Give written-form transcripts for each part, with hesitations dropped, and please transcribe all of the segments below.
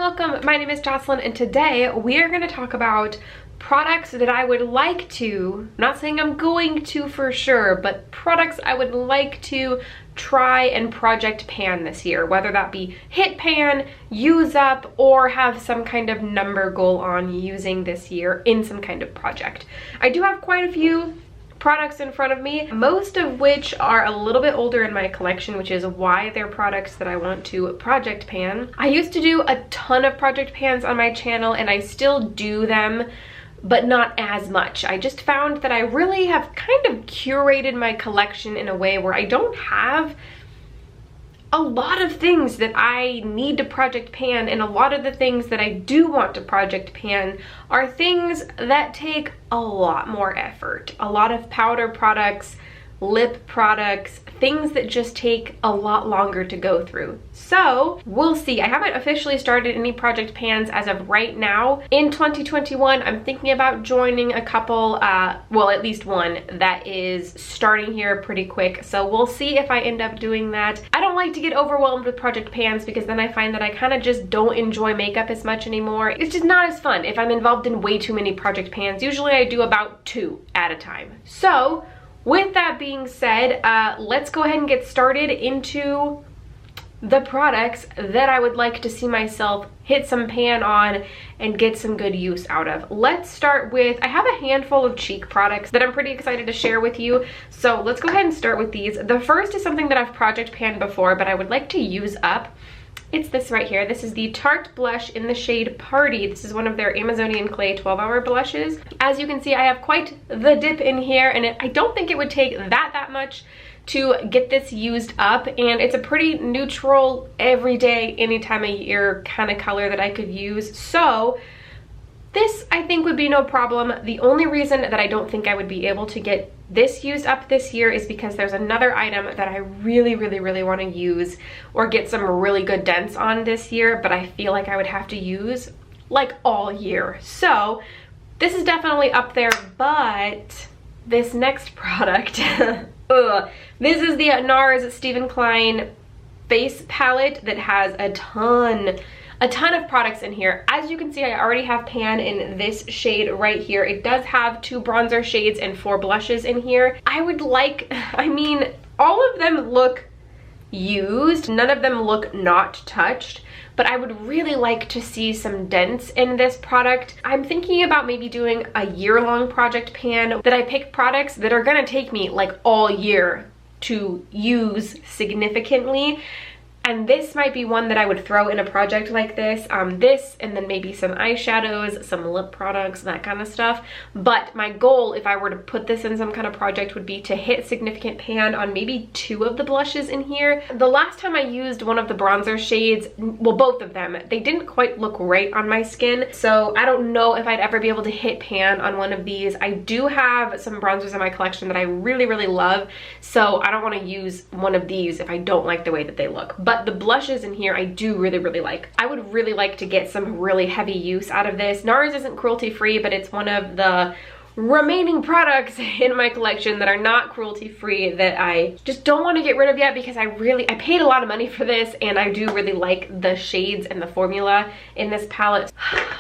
welcome. My name is Jocelyn and today we are going to talk about products that I would like to, I'm not saying I'm going to for sure, but products I would like to try and project pan this year, whether that be hit pan, use up, or have some kind of number goal on using this year in some kind of project. I do have quite a few products in front of me, most of which are a little bit older in my collection, which is why they're products that I want to project pan. I used to do a ton of project pans on my channel and I still do them, but not as much. I just found that I really have kind of curated my collection in a way where I don't have a lot of things that I need to project pan, and a lot of the things that I do want to project pan are things that take a lot more effort. A lot of powder products, lip products, things that just take a lot longer to go through. So we'll see. I haven't officially started any project pans as of right now. In 2021, I'm thinking about joining a couple, well, at least one that is starting here pretty quick. So we'll see if I end up doing that. I don't like to get overwhelmed with project pans because then I find that I kind of just don't enjoy makeup as much anymore. It's just not as fun if I'm involved in way too many project pans. Usually I do about 2 at a time. So with that being said, let's go ahead and get started into the products that I would like to see myself hit some pan on and get some good use out of. Let's start with, I have a handful of cheek products that I'm pretty excited to share with you. So let's go ahead and start with these. The first is something that I've project panned before, but I would like to use up. It's this right here. This is the Tarte blush in the shade Party. This is one of their Amazonian Clay 12-hour blushes. As you can see, I have quite the dip in here, and I don't think it would take that much to get this used up, and it's a pretty neutral, everyday, any time of year kind of color that I could use. So this, I think, would be no problem. The only reason that I don't think I would be able to get this used up this year is because there's another item that I really want to use or get some really good dents on this year, but I feel like I would have to use like all year. So this is definitely up there, but this next product, this is the NARS Stephen Klein face palette that has a ton of products in here. As you can see, I already have pan in this shade right here. It does have 2 bronzer shades and 4 blushes in here. I would like, I mean, all of them look used. None of them look not touched, but I would really like to see some dents in this product. I'm thinking about maybe doing a year-long project pan that I pick products that are gonna take me like all year to use significantly. And this might be one that I would throw in a project like this. This, and then maybe some eyeshadows, some lip products, that kind of stuff. But my goal, if I were to put this in some kind of project, would be to hit significant pan on maybe 2 of the blushes in here. The last time I used one of the bronzer shades, well, both of them, they didn't quite look right on my skin. So I don't know if I'd ever be able to hit pan on one of these. I do have some bronzers in my collection that I really love. So I don't want to use one of these if I don't like the way that they look. But the blushes in here I do really like. I would really like to get some really heavy use out of this. NARS isn't cruelty free, but it's one of the remaining products in my collection that are not cruelty free that I just don't want to get rid of yet, because I paid a lot of money for this and I do really like the shades and the formula in this palette.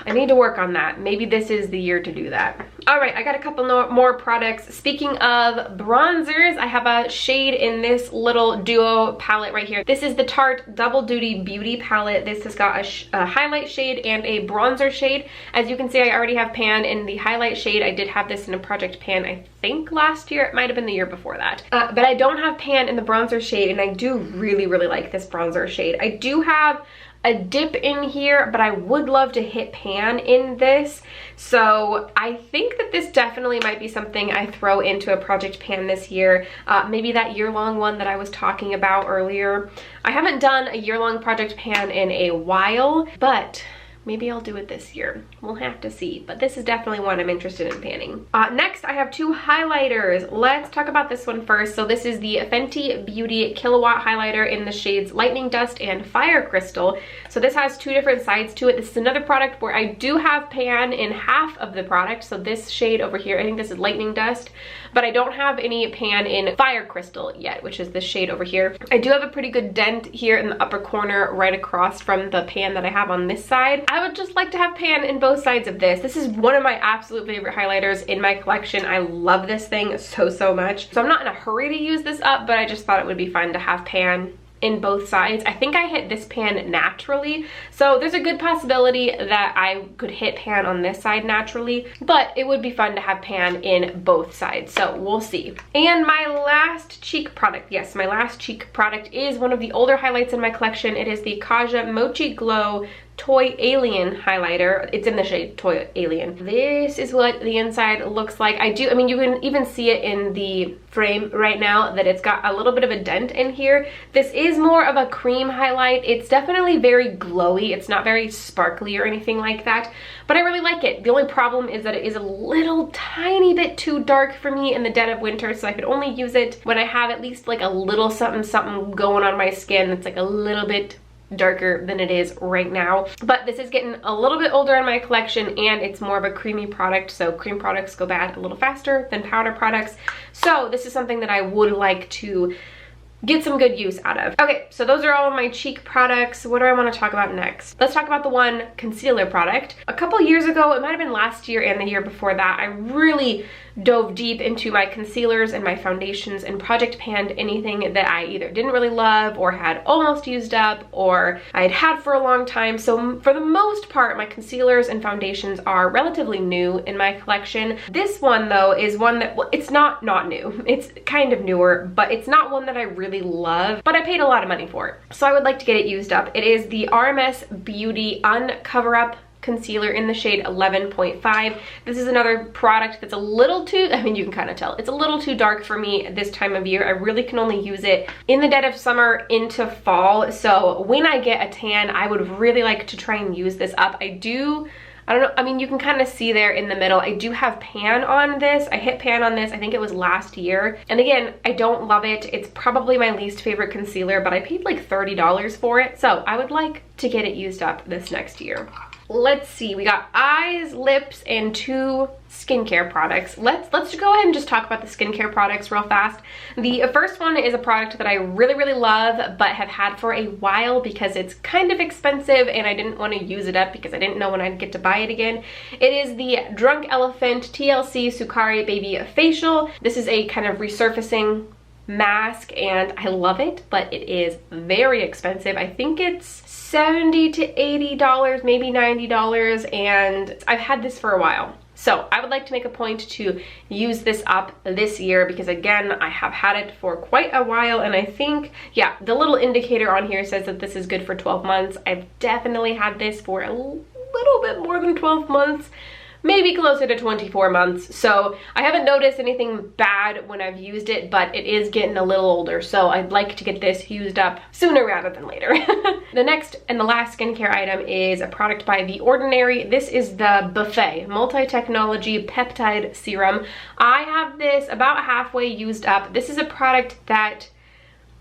I need to work on that. Maybe this is the year to do that. All right, I got a couple more products. Speaking of bronzers, I have a shade in this little duo palette right here. This is the Tarte Double Duty Beauty palette. This has got a highlight shade and a bronzer shade. As you can see, I already have pan in the highlight shade. I did have this in a project pan, I think last year. It might have been the year before that. But I don't have pan in the bronzer shade, and I do really like this bronzer shade. I do have a dip in here, but I would love to hit pan in this. So I think that this definitely might be something I throw into a project pan this year. Maybe that year-long one that I was talking about earlier. I haven't done a year-long project pan in a while, but Maybe I'll do it this year. We'll have to see, but this is definitely one I'm interested in panning. Next, I have two highlighters. Let's talk about this one first. So this is the Fenty Beauty Kilowatt Highlighter in the shades Lightning Dust and Fire Crystal. So this has two different sides to it. This is another product where I do have pan in half of the product. So this shade over here, I think this is Lightning Dust, but I don't have any pan in Fire Crystal yet, which is this shade over here. I do have a pretty good dent here in the upper corner right across from the pan that I have on this side. I would just like to have pan in both sides of this. This is one of my absolute favorite highlighters in my collection. I love this thing so much. So I'm not in a hurry to use this up, but I just thought it would be fun to have pan in both sides. I think I hit this pan naturally, so there's a good possibility that I could hit pan on this side naturally, but it would be fun to have pan in both sides, so we'll see. And my last cheek product, yes, my last cheek product is one of the older highlights in my collection. It is the Kaja Mochi Glow Toy Alien highlighter. It's in the shade Toy Alien. This is what the inside looks like. I mean, you can even see it in the frame right now that it's got a little bit of a dent in here. This is more of a cream highlight. It's definitely very glowy. It's not very sparkly or anything like that, but I really like it. The only problem is that it is a little tiny bit too dark for me in the dead of winter, so I could only use it when I have at least like a little something going on my skin that's like a little bit darker than it is right now. But this is getting a little bit older in my collection, and it's more of a creamy product, so cream products go bad a little faster than powder products. So this is something that I would like to get some good use out of. Okay, so those are all of my cheek products. What do I want to talk about next? Let's talk about the one concealer product. A couple years ago, it might have been last year and the year before that, I really dove deep into my concealers and my foundations and project panned anything that I either didn't really love or had almost used up or I had had for a long time. So for the most part, my concealers and foundations are relatively new in my collection. This one though is one that, well, it's not new. It's kind of newer, but it's not one that I really love, but I paid a lot of money for it. So I would like to get it used up. It is the RMS Beauty Uncover Up concealer in the shade 11.5. This is another product that's a little too, I mean, you can kind of tell, it's a little too dark for me this time of year. I really can only use it in the dead of summer into fall. So when I get a tan, I would really like to try and use this up. I don't know, I mean, you can kind of see there in the middle, I do have pan on this. I hit pan on this, I think it was last year. And again, I don't love it. It's probably my least favorite concealer, but I paid like $30 for it. So I would like to get it used up this next year. Let's see, we got eyes, lips, and two skincare products. Let's go ahead and just talk about the skincare products real fast. The first one is a product that I really love but have had for a while because it's kind of expensive and I didn't want to use it up because I didn't know when I'd get to buy it again. It is the Drunk Elephant TLC Sukari Baby Facial. This is a kind of resurfacing mask and I love it, but it is very expensive. I think it's $70 to $80, maybe $90, and I've had this for a while. So I would like to make a point to use this up this year because again, I have had it for quite a while and I think, yeah, the little indicator on here says that this is good for 12 months. I've definitely had this for a little bit more than 12 months. Maybe closer to 24 months. So I haven't noticed anything bad when I've used it, but it is getting a little older. So I'd like to get this used up sooner rather than later. The next and the last skincare item is a product by The Ordinary. This is the Buffet Multi-Technology Peptide Serum. I have this about halfway used up. This is a product that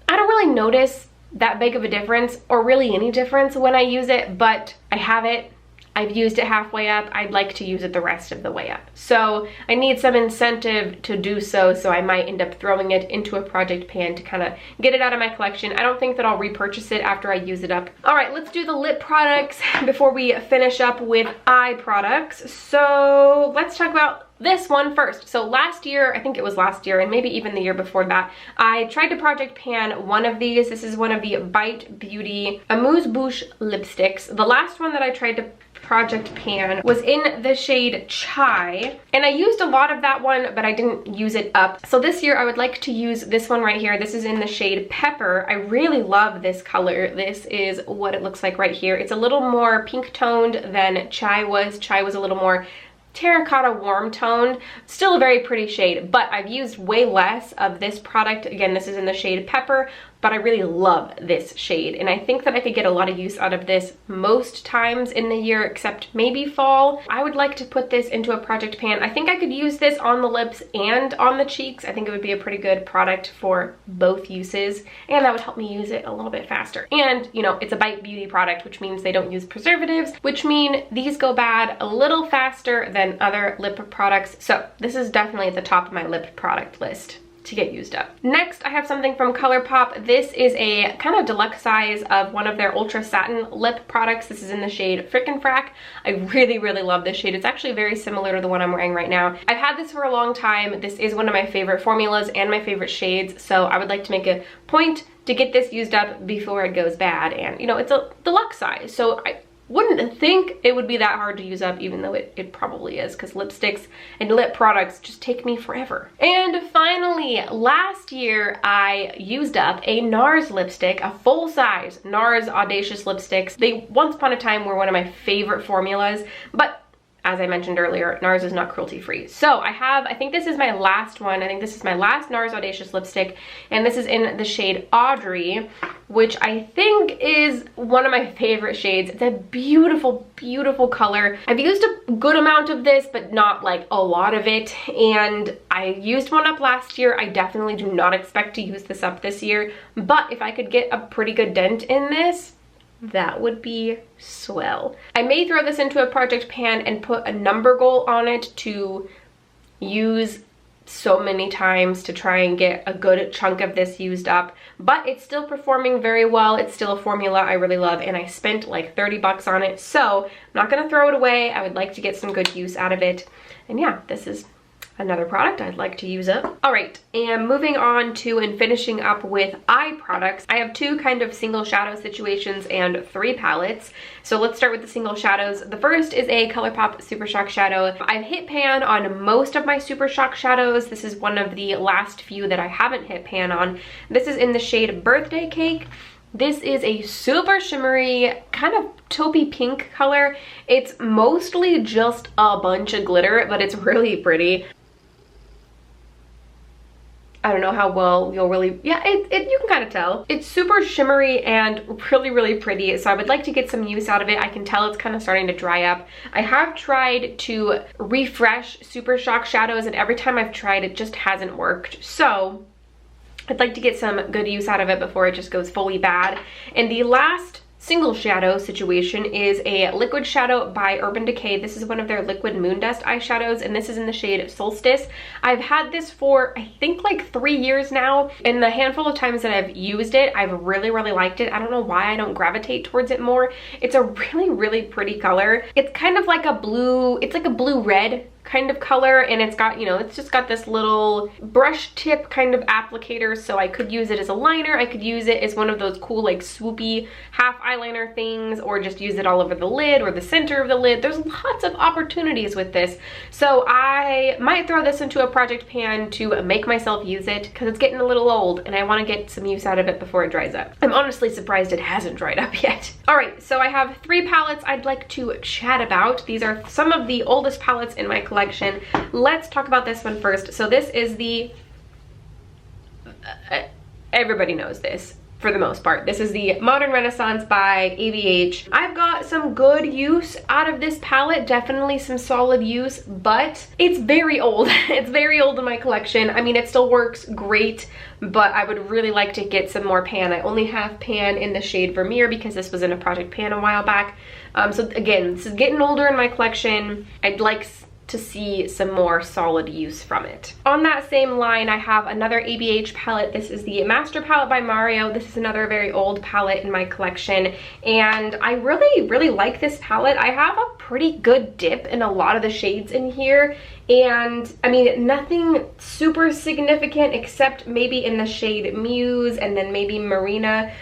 I don't really notice that big of a difference or really any difference when I use it, but I have it. I've used it halfway up. I'd like to use it the rest of the way up. So I need some incentive to do so, so I might end up throwing it into a project pan to kind of get it out of my collection. I don't think that I'll repurchase it after I use it up. All right, let's do the lip products before we finish up with eye products. So let's talk about this one first. So last year, I think it was last year and maybe even the year before that, I tried to project pan one of these. This is one of the Bite Beauty Amuse Bouche lipsticks. The last one that I tried to project pan was in the shade Chai, and I used a lot of that one, but I didn't use it up. So this year I would like to use this one right here. This is in the shade Pepper. I really love this color. This is what it looks like right here. It's a little more pink toned than Chai was. Chai was a little more terracotta warm toned. Still a very pretty shade, but I've used way less of this product. Again, this is in the shade Pepper. but I really love this shade, and I think that I could get a lot of use out of this most times in the year except maybe fall. I would like to put this into a project pan. I think I could use this on the lips and on the cheeks. I think it would be a pretty good product for both uses, and that would help me use it a little bit faster. And you know, it's a Bite Beauty product, which means they don't use preservatives, which mean these go bad a little faster than other lip products. So this is definitely at the top of my lip product list to get used up. Next, I have something from ColourPop. This is a kind of deluxe size of one of their Ultra Satin lip products. This is in the shade Frickin' Frack. I really, really love this shade. It's actually very similar to the one I'm wearing right now. I've had this for a long time. This is one of my favorite formulas and my favorite shades, so I would like to make a point to get this used up before it goes bad. And you know, it's a deluxe size, so I wouldn't think it would be that hard to use up, even though it probably is, because lipsticks and lip products just take me forever. And finally, last year I used up a NARS lipstick, a full-size NARS Audacious lipsticks. They once upon a time were one of my favorite formulas, but as I mentioned earlier, NARS is not cruelty-free. So I think this is my last one. I think this is my last NARS Audacious lipstick, and this is in the shade Audrey, which I think is one of my favorite shades. It's a beautiful, beautiful color. I've used a good amount of this, but not like a lot of it, and I used one up last year. I definitely do not expect to use this up this year, but if I could get a pretty good dent in this, that would be swell. I may throw this into a project pan and put a number goal on it to use so many times to try and get a good chunk of this used up, but it's still performing very well. It's still a formula I really love, and I spent like 30 bucks on it, so I'm not gonna throw it away. I would like to get some good use out of it. And yeah, this is another product I'd like to use up. All right, and moving on to and finishing up with eye products. I have two kind of single shadow situations and 3 palettes. So let's start with the single shadows. The first is a ColourPop Super Shock shadow. I've hit pan on most of my Super Shock shadows. This is one of the last few that I haven't hit pan on. This is in the shade Birthday Cake. This is a super shimmery, kind of taupey pink color. It's mostly just a bunch of glitter, but it's really pretty. I don't know how well you'll really, yeah, you can kind of tell. It's super shimmery and really, really pretty, so I would like to get some use out of it. I can tell it's kind of starting to dry up. I have tried to refresh Super Shock shadows, and every time I've tried, it just hasn't worked. So I'd like to get some good use out of it before it just goes fully bad. And the last single shadow situation is a liquid shadow by Urban Decay. This is one of their liquid moon dust eyeshadows, and this is in the shade Solstice. I've had this for I think like 3 years now, and the handful of times that I've used it, I've really, really liked it. I don't know why I don't gravitate towards it more. It's a really, really pretty color. It's kind of like a blue, it's like a blue-red kind of color, and it's got, you know, it's just got this little brush tip kind of applicator, so I could use it as a liner. I could use it as one of those cool like swoopy half eyeliner things, or just use it all over the lid or the center of the lid. There's lots of opportunities with this, so I might throw this into a project pan to make myself use it, because it's getting a little old and I want to get some use out of it before it dries up. I'm honestly surprised it hasn't dried up yet. All right, so I have 3 palettes I'd like to chat about. These are some of the oldest palettes in my collection. Let's talk about this one first. So this is the, everybody knows this for the most part. This is the Modern Renaissance by ABH. I've got some good use out of this palette, definitely some solid use, but it's very old. It's very old in my collection. I mean, it still works great, but I would really like to get some more pan. I only have pan in the shade Vermeer because this was in a project pan a while back. So again, this is getting older in my collection. I'd like to see some more solid use from it. On that same line, I have another ABH palette. This is the Master Palette by Mario. This is another very old palette in my collection, and I really, really like this palette. I have a pretty good dip in a lot of the shades in here, and I mean, nothing super significant except maybe in the shade Muse and then maybe Marina.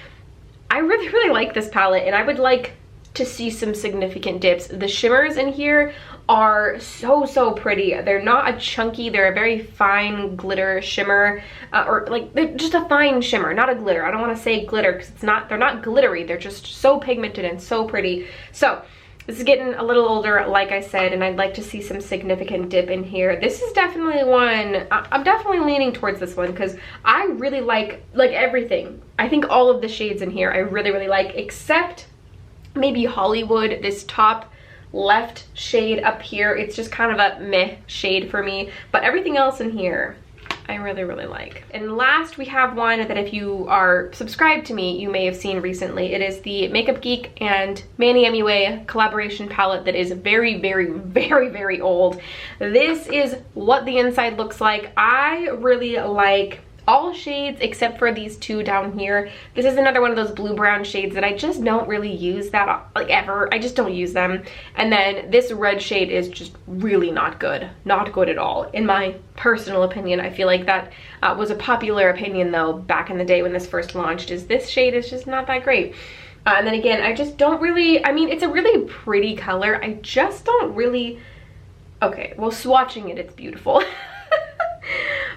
I really, really like this palette, and I would like to see some significant dips. The shimmers in here are so, so pretty. They're not a chunky, they're a very fine glitter shimmer, or like, they're just a fine shimmer, not a glitter. I don't want to say glitter because it's not, they're not glittery, they're just so pigmented and so pretty. So This is getting a little older, like I said, and I'd like to see some significant dip in here. This is definitely one, I'm definitely leaning towards this one because I really like everything. I think all of the shades in here I really, really like, except maybe Hollywood, this top left shade up here. It's just kind of a meh shade for me, but everything else in here I really, really like. And last, we have one that if you are subscribed to me, you may have seen recently. It is the Makeup Geek and Manny MUA collaboration palette that is very, very, very, very old. This is what the inside looks like. I really like all shades except for these two down here. This is another one of those blue brown shades that I just don't really use that like ever. I just don't use them. And then this red shade is just really not good. Not good at all, in my personal opinion. I feel like that was a popular opinion though back in the day when this first launched, is this shade is just not that great. And then again, I just don't really, I mean, it's a really pretty color. I just don't really, okay, well, swatching it, it's beautiful.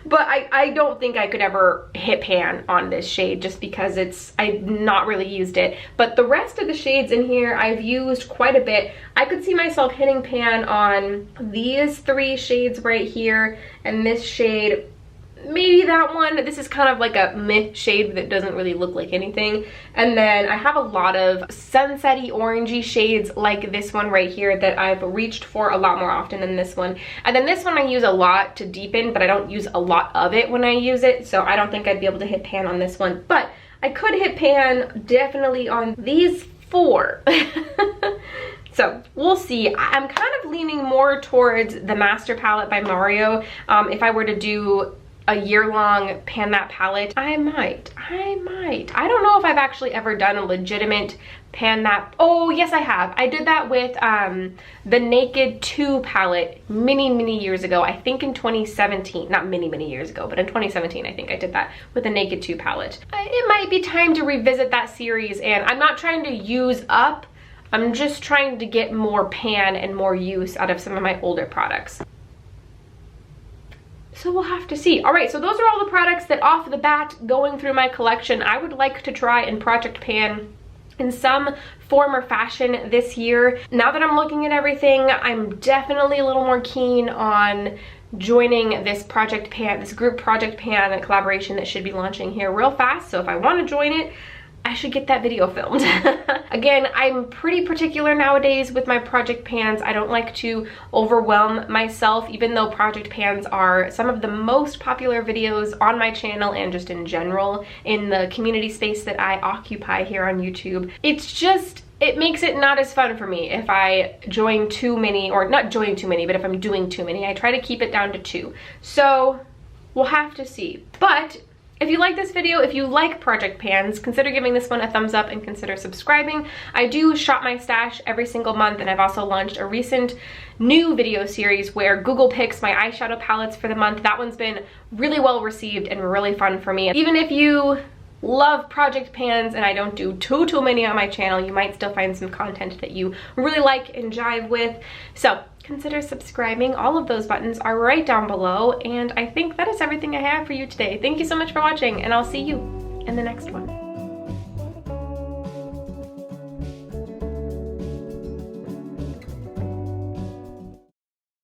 But I don't think I could ever hit pan on this shade just because I've not really used it. But the rest of the shades in here I've used quite a bit. I could see myself hitting pan on these three shades right here and this shade. Maybe that one. This is kind of like a meh shade that doesn't really look like anything. And then I have a lot of sunsetty orangey shades like this one right here that I've reached for a lot more often than this one. And then this one I use a lot to deepen, but I don't use a lot of it when I use it, so I don't think I'd be able to hit pan on this one. But I could hit pan definitely on these four. So we'll see. I'm kind of leaning more towards the Master Palette by Mario. If I were to do a year-long pan that palette, I might. I don't know if I've actually ever done a legitimate pan that. Oh yes, I have. I did that with the Naked 2 palette many years ago. I think in 2017, not many years ago, but in 2017 I think I did that with the Naked 2 palette. It might be time to revisit that series, and I'm not trying to use up, I'm just trying to get more pan and more use out of some of my older products. So we'll have to see. All right, so those are all the products that off the bat going through my collection I would like to try and project pan in some form or fashion this year. Now that I'm looking at everything, I'm definitely a little more keen on joining this project pan, this group project pan collaboration that should be launching here real fast. So if I want to join it, I should get that video filmed. Again, I'm pretty particular nowadays with my project pans. I don't like to overwhelm myself, even though project pans are some of the most popular videos on my channel and just in general in the community space that I occupy here on YouTube. It's just, it makes it not as fun for me if I join too many, or not join too many, but if I'm doing too many. I try to keep it down to 2. So we'll have to see. But if you like this video, if you like project pans, consider giving this one a thumbs up and consider subscribing. I do shop my stash every single month, and I've also launched a recent new video series where Google picks my eyeshadow palettes for the month. That one's been really well received and really fun for me. Even if you love project pans and I don't do too many on my channel, you might still find some content that you really like and jive with. So consider subscribing. All of those buttons are right down below, and I think that is everything I have for you today. Thank you so much for watching, and I'll see you in the next one.